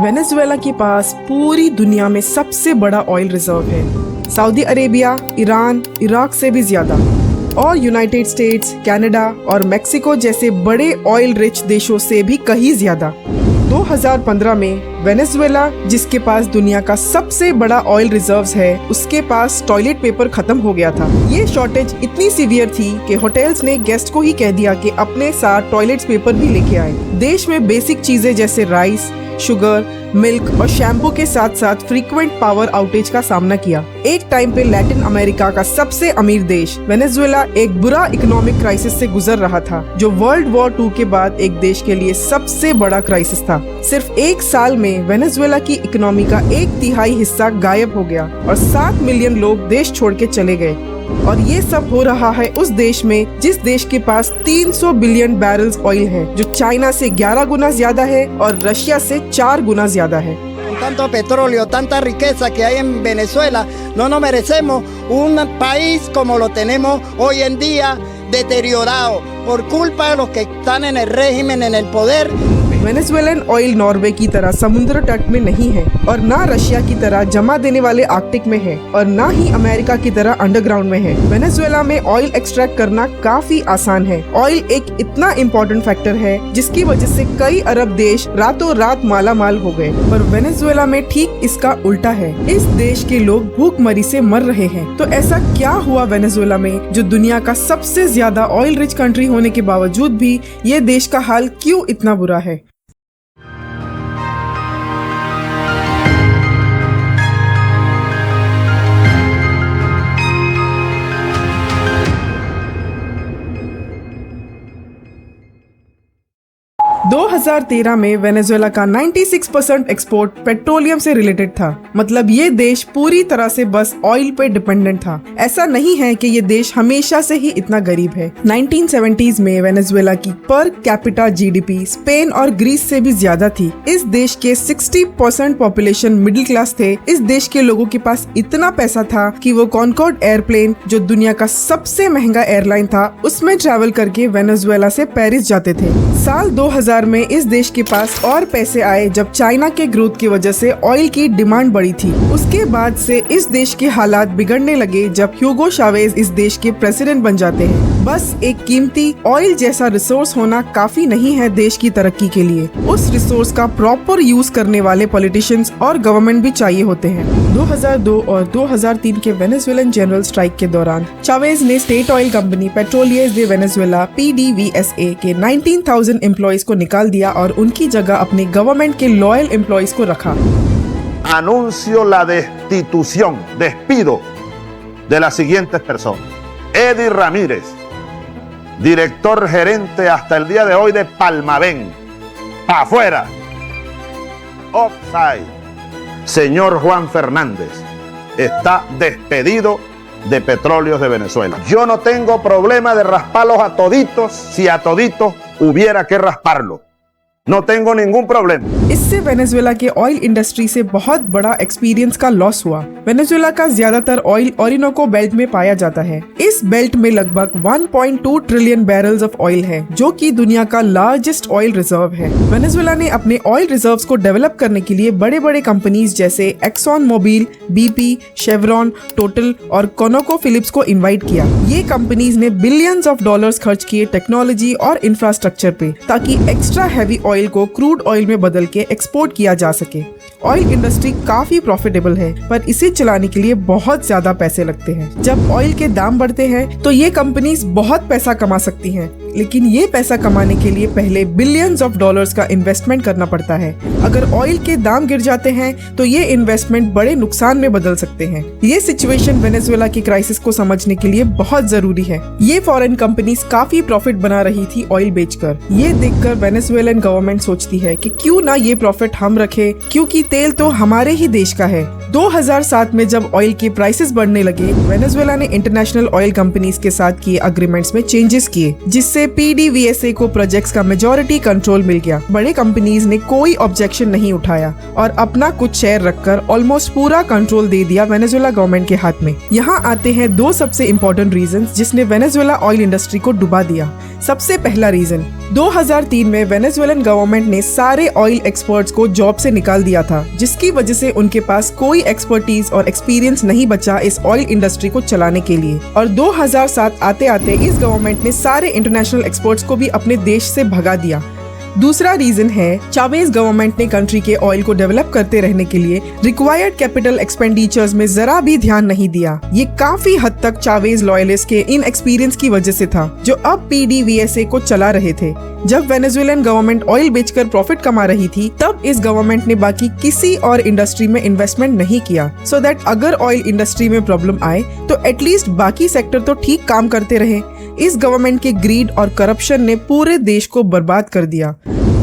Venezuela के पास पूरी दुनिया में सबसे बड़ा ऑयल रिजर्व है। सऊदी अरेबिया, ईरान, इराक से भी ज्यादा, और यूनाइटेड स्टेट्स, कनाडा और मेक्सिको जैसे बड़े ऑयल रिच देशों से भी कहीं ज्यादा। 2015 में वेनेजुएला, जिसके पास दुनिया का सबसे बड़ा ऑयल रिजर्व्स है, उसके पास टॉयलेट पेपर खत्म हो गया था। ये शॉर्टेज इतनी सीवियर थी कि होटल्स ने गेस्ट को ही कह दिया कि अपने साथ टॉयलेट पेपर भी लेके आए। देश में बेसिक चीजें जैसे राइस, शुगर, मिल्क और शैम्पू के साथ साथ फ्रीक्वेंट पावर आउटेज का सामना किया। एक टाइम पे लैटिन अमेरिका का सबसे अमीर देश वेनेजुएला एक बुरा इकोनॉमिक क्राइसिस से गुजर रहा था, जो वर्ल्ड वॉर 2 के बाद एक देश के लिए सबसे बड़ा क्राइसिस था। सिर्फ एक साल में वेनेजुएला की इकोनॉमी का 1/3 हिस्सा गायब हो गया और 7 मिलियन लोग देश छोड़ के चले गए। और ये सब हो रहा है उस देश में जिस देश के पास 300 बिलियन बैरल्स ऑयल है, जो चाइना से 11 गुना ज्यादा है और रशिया से 4 गुना ज्यादा है। Tanto petróleo, tanta riqueza que hay en Venezuela, no nos merecemos un país como lo tenemos hoy en día, deteriorado por culpa de los que están en el régimen, en el poder. Venezuelan oil Norway की तरह समुद्र तट में नहीं है और ना Russia की तरह जमा देने वाले आर्कटिक में है और ना ही अमेरिका की तरह अंडरग्राउंड में है। वेनेजुएला में ऑयल एक्सट्रैक्ट करना काफी आसान है। ऑयल एक इतना इम्पोर्टेंट फैक्टर है जिसकी वजह से कई अरब देश रातों रात माला माल हो गए, पर वेनेजुएला में ठीक इसका उल्टा है। इस देश के लोग भूखमरी से मर रहे हैं। तो ऐसा क्या हुआ वेनेजुएला में, जो दुनिया का सबसे ज्यादा ऑयल रिच कंट्री होने के बावजूद भी ये देश का हाल क्यों इतना बुरा है? दो 2013 में वेनेजुएला का 96% एक्सपोर्ट पेट्रोलियम से रिलेटेड था। मतलब ये देश पूरी तरह से बस ऑयल पे डिपेंडेंट था। ऐसा नहीं है कि ये देश हमेशा से ही इतना गरीब है। 1970s में वेनेजुएला की पर कैपिटा जीडीपी स्पेन और ग्रीस से भी ज्यादा थी। इस देश के 60% पॉपुलेशन मिडिल क्लास थे। इस देश के लोगों के पास इतना पैसा था कि वो कॉनकॉर्ड एयरप्लेन, जो दुनिया का सबसे महंगा एयरलाइन था, उसमें ट्रैवल करके वेनेजुएला से पेरिस जाते थे। साल 2000 में इस देश के पास और पैसे आए जब चाइना के ग्रोथ की वजह से ऑयल की डिमांड बढ़ी थी। उसके बाद से इस देश के हालात बिगड़ने लगे जब ह्यूगो चावेज इस देश के प्रेसिडेंट बन जाते हैं। बस एक कीमती ऑयल जैसा रिसोर्स होना काफी नहीं है देश की तरक्की के लिए। उस रिसोर्स का प्रॉपर यूज करने वाले पॉलिटिशियंस और गवर्नमेंट भी चाहिए होते हैं। 2002 और 2003 के वेनेजुएलन जनरल स्ट्राइक के दौरान चावेज ने स्टेट ऑयल कंपनी पेट्रोलियर्स दे वेनेजुएला (PDVSA) के 19,000 एम्प्लॉइज को निकाल दिया और उनकी जगह अपने गवर्नमेंट के लॉयल एम्प्लॉइज को रखा। Anuncio la destitución, despido de las siguientes personas. Eddie Ramírez, director gerente hasta el día de hoy de Palmavén. Afuera. Offside. Señor Juan Fernández está despedido de Petróleos de Venezuela. Yo no tengo problema de rasparlos a toditos si a toditos hubiera que rasparlo. No tengo ningún problema. इससे Venezuela के oil industry से बहुत बड़ा experience का loss हुआ। Venezuela का ज्यादातर oil Orinoco belt में पाया जाता है। इस बेल्ट में लगभग 1.2 ट्रिलियन बैरल्स ऑफ ऑयल है, जो कि दुनिया का लार्जेस्ट ऑयल रिजर्व है। वेनेजुएला ने अपने ऑयल रिजर्व्स को डेवलप करने के लिए बड़े बड़े कंपनीज जैसे ExxonMobil, BP, Chevron, Total और कोनोको फिलिप्स को इन्वाइट किया। ये कंपनीज ने बिलियंस ऑफ डॉलर्स खर्च किए टेक्नोलॉजी और इंफ्रास्ट्रक्चर पे, ताकि एक्स्ट्रा हैवी ऑयल को क्रूड ऑयल में बदल के एक्सपोर्ट किया जा सके। ऑयल इंडस्ट्री काफी प्रॉफिटेबल है, पर इसे चलाने के लिए बहुत ज्यादा पैसे लगते हैं। जब ऑयल के दाम बढ़ते हैं तो ये कंपनीज बहुत पैसा कमा सकती हैं, लेकिन ये पैसा कमाने के लिए पहले बिलियंस ऑफ डॉलर्स का इन्वेस्टमेंट करना पड़ता है। अगर ऑयल के दाम गिर जाते हैं तो ये इन्वेस्टमेंट बड़े नुकसान में बदल सकते हैं। ये सिचुएशन वेनेजुएला की क्राइसिस को समझने के लिए बहुत जरूरी है। ये फॉरेन कंपनीज काफी प्रॉफिट बना रही थी ऑयल बेचकर। ये देखकर वेनेजुएलन गवर्नमेंट सोचती है कि क्यों ना ये प्रॉफिट हम रखें, क्योंकि तेल तो हमारे ही देश का है। 2007 में जब ऑयल के प्राइसेस बढ़ने लगे, वेनेजुएला ने इंटरनेशनल ऑयल कंपनीज के साथ किए अग्रीमेंट्स में चेंजेस किए, जिससे PDVSA को प्रोजेक्ट्स का मेजॉरिटी कंट्रोल मिल गया। बड़े कंपनीज ने कोई ऑब्जेक्शन नहीं उठाया और अपना कुछ शेयर रखकर ऑलमोस्ट पूरा कंट्रोल दे दिया वेनेजुएला गवर्नमेंट के हाथ में। यहाँ आते हैं दो सबसे इम्पोर्टेंट रीजंस जिसने वेनेजुएला ऑयल इंडस्ट्री को डुबा दिया। सबसे पहला रीजन, 2003 में वेनेजुएलन गवर्नमेंट ने सारे ऑयल एक्सपर्ट्स को जॉब से निकाल दिया था, जिसकी वजह से उनके पास कोई एक्सपर्टीज और एक्सपीरियंस नहीं बचा इस ऑयल इंडस्ट्री को चलाने के लिए। और 2007 आते आते इस गवर्नमेंट ने सारे इंटरनेशनल एक्सपर्ट्स को भी अपने देश से भगा दिया। दूसरा रीजन है, चावेज गवर्नमेंट ने कंट्री के ऑयल को डेवलप करते रहने के लिए रिक्वायर्ड कैपिटल एक्सपेंडिचर्स में जरा भी ध्यान नहीं दिया। ये काफी हद तक चावेज लॉयलिस्ट के इन एक्सपीरियंस की वजह से था, जो अब PDVSA को चला रहे थे। जब वेनेजुएलन गवर्नमेंट ऑयल बेचकर प्रॉफिट कमा रही थी, तब इस गवर्नमेंट ने बाकी किसी और इंडस्ट्री में इन्वेस्टमेंट नहीं किया, सो दैट अगर ऑयल इंडस्ट्री में प्रॉब्लम आए तो एटलीस्ट बाकी सेक्टर तो ठीक काम करते रहे। इस गवर्नमेंट के ग्रीड और करप्शन ने पूरे देश को बर्बाद कर दिया।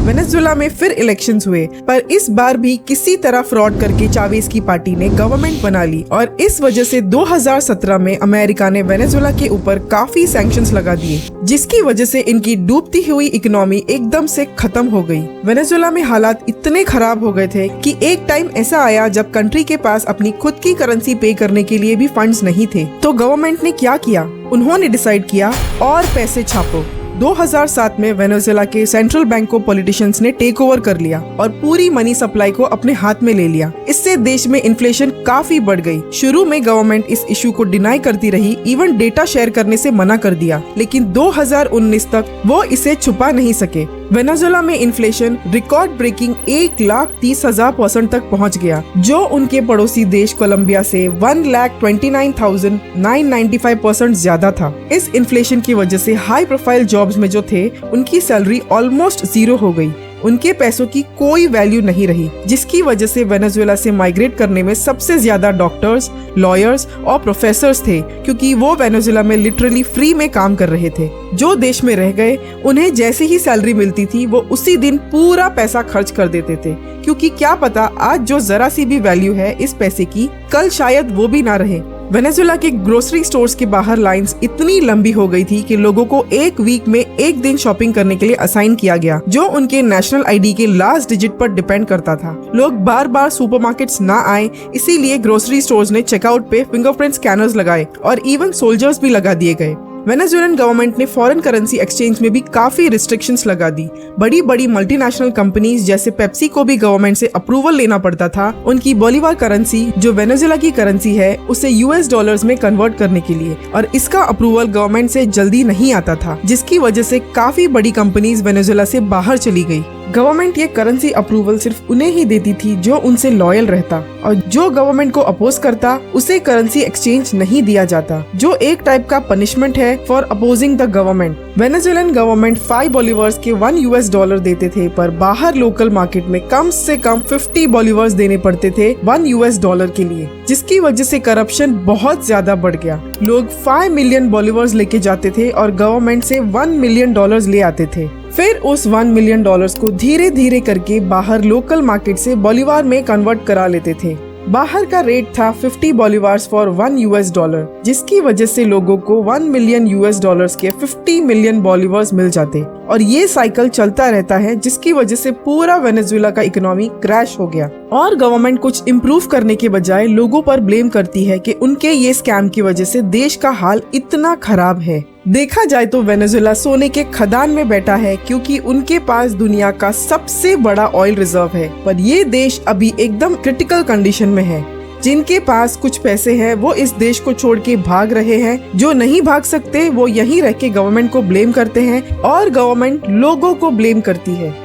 वेनेजुएला में फिर इलेक्शंस हुए, पर इस बार भी किसी तरह फ्रॉड करके चावेज की पार्टी ने गवर्नमेंट बना ली और इस वजह से 2017 में अमेरिका ने वेनेजुएला के ऊपर काफी सैंक्शंस लगा दिए, जिसकी वजह से इनकी डूबती हुई इकोनॉमी एकदम से खत्म हो गई। वेनेजुएला में हालात इतने खराब हो गए थे कि एक टाइम ऐसा आया जब कंट्री के पास अपनी खुद की करेंसी पे करने के लिए भी फंड्स नहीं थे। तो गवर्नमेंट ने क्या किया? उन्होंने डिसाइड किया और पैसे छापो। 2007 में वेनेजुएला के सेंट्रल बैंक को पॉलिटिशियंस ने टेक ओवर कर लिया और पूरी मनी सप्लाई को अपने हाथ में ले लिया। इससे देश में इन्फ्लेशन काफी बढ़ गई। शुरू में गवर्नमेंट इस इशू को डिनाई करती रही, इवन डेटा शेयर करने से मना कर दिया, लेकिन 2019 तक वो इसे छुपा नहीं सके। वेनेजुएला में इन्फ्लेशन रिकॉर्ड ब्रेकिंग 1,30,000% तक पहुंच गया, जो उनके पड़ोसी देश कोलंबिया से 1,29,995% ज्यादा था। इस इन्फ्लेशन की वजह से हाई प्रोफाइल जॉब्स में जो थे, उनकी सैलरी ऑलमोस्ट जीरो हो गई। उनके पैसों की कोई वैल्यू नहीं रही, जिसकी वजह से वेनेजुएला से माइग्रेट करने में सबसे ज्यादा डॉक्टर्स, लॉयर्स और प्रोफेसर्स थे, क्योंकि वो वेनेजुएला में लिटरली फ्री में काम कर रहे थे। जो देश में रह गए, उन्हें जैसे ही सैलरी मिलती थी, वो उसी दिन पूरा पैसा खर्च कर देते थे, क्योंकि क्या पता आज जो जरा सी भी वैल्यू है इस पैसे की, कल शायद वो भी ना रहे। वेनेजुएला के ग्रोसरी स्टोर्स के बाहर लाइंस इतनी लंबी हो गई थी कि लोगों को एक वीक में एक दिन शॉपिंग करने के लिए असाइन किया गया, जो उनके नेशनल आईडी के लास्ट डिजिट पर डिपेंड करता था। लोग बार बार सुपरमार्केट्स ना आए, इसीलिए ग्रोसरी स्टोर्स ने चेकआउट पे फिंगरप्रिंट स्कैनर्स लगाए और इवन सोल्जर्स भी लगा दिए गए। वेनेजुएलन गवर्नमेंट ने फॉरेन करेंसी एक्सचेंज में भी काफी रिस्ट्रिक्शंस लगा दी। बड़ी बड़ी मल्टीनेशनल कंपनीज जैसे पेप्सी को भी गवर्नमेंट से अप्रूवल लेना पड़ता था उनकी बोलीवार करेंसी, जो वेनेजुएला की करेंसी है, उसे US डॉलर्स में कन्वर्ट करने के लिए, और इसका अप्रूवल गवर्नमेंट से जल्दी नहीं आता था, जिसकी वजह से काफी बड़ी कंपनीज वेनेजुएला से बाहर चली गई। गवर्नमेंट ये करेंसी अप्रूवल सिर्फ उन्हें ही देती थी जो उनसे लॉयल रहता, और जो गवर्नमेंट को अपोज करता उसे करेंसी एक्सचेंज नहीं दिया जाता, जो एक टाइप का पनिशमेंट है for opposing the government. Venezuelan government 5 बोलीवार्स के 1 US डॉलर देते थे, पर बाहर लोकल मार्केट में कम से कम 50 बोलीवार्स देने पड़ते थे 1 US डॉलर के लिए, जिसकी वजह से करप्शन बहुत ज्यादा बढ़ गया। लोग 5 मिलियन बोलीवार्स लेके जाते थे और गवर्नमेंट से 1 मिलियन डॉलर्स ले आते थे। फिर उस 1 मिलियन डॉलर्स को धीरे धीरे करके बाहर लोकल मार्केट से बोलीवार में कन्वर्ट करा लेते थे। बाहर का रेट था 50 बोलीवार्स फॉर 1 US डॉलर, जिसकी वजह से लोगों को 1 मिलियन US डॉलर्स के 50 मिलियन बोलीवार्स मिल जाते, और ये साइकिल चलता रहता है, जिसकी वजह से पूरा वेनेजुएला का इकोनॉमी क्रैश हो गया। और गवर्नमेंट कुछ इम्प्रूव करने के बजाय लोगों पर ब्लेम करती है कि उनके ये स्कैम की वजह से देश का हाल इतना खराब है। देखा जाए तो वेनेजुएला सोने के खदान में बैठा है, क्योंकि उनके पास दुनिया का सबसे बड़ा ऑयल रिजर्व है, पर ये देश अभी एकदम क्रिटिकल कंडीशन में है। जिनके पास कुछ पैसे हैं वो इस देश को छोड़ के भाग रहे हैं, जो नहीं भाग सकते वो यहीं रह के गवर्नमेंट को ब्लेम करते हैं और गवर्नमेंट लोगों को ब्लेम करती है।